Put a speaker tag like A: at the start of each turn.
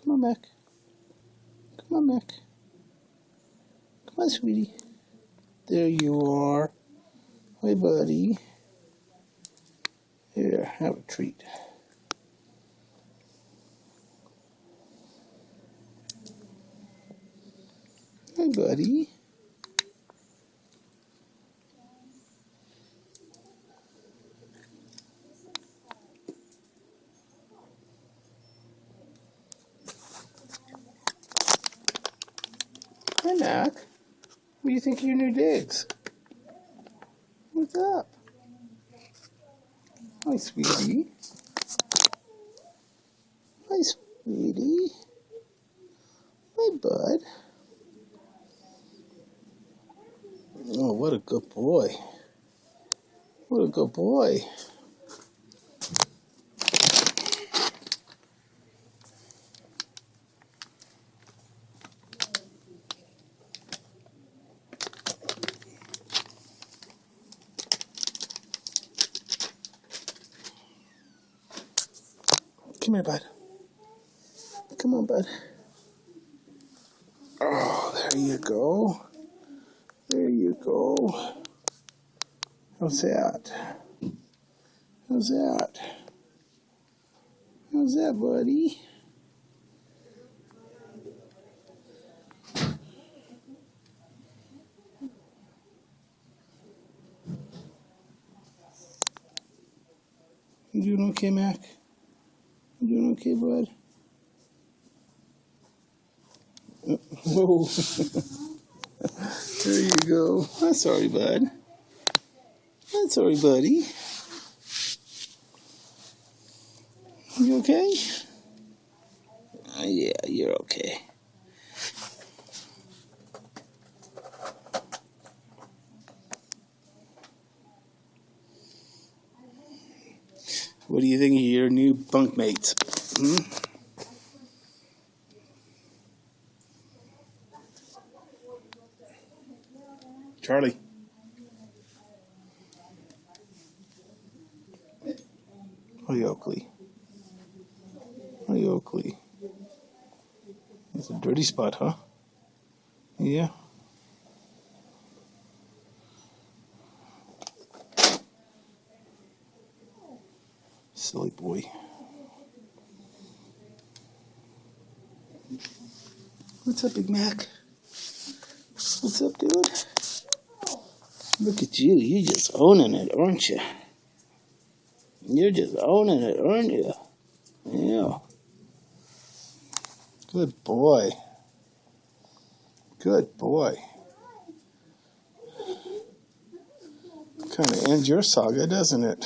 A: Come on, Mac. Come on, Mac. Come on, sweetie. There you are. Hi, buddy. Here, have a treat. Hi, buddy. Hi, Mac. What do you think of your new digs? What's up? Hi, sweetie. Hi, sweetie. Hi, bud. Oh, what a good boy. What a good boy. Come here, bud. Come on, bud. Oh, there you go. There you go. How's that? How's that? How's that, buddy? You doing okay, Mac? You doing okay, bud? Whoa. There you go. I'm sorry, bud. I'm sorry, buddy. You okay? Yeah, you're okay. What do you think of your new bunkmates? Charlie. Hi, Oakley. Hi, Oakley. It's a dirty spot, huh? Yeah. Silly boy. What's up, Big Mac? What's up, dude? Look at you. You're just owning it, aren't you? You're just owning it, aren't you? Yeah. Good boy. Good boy. Kind of ends your saga, doesn't it?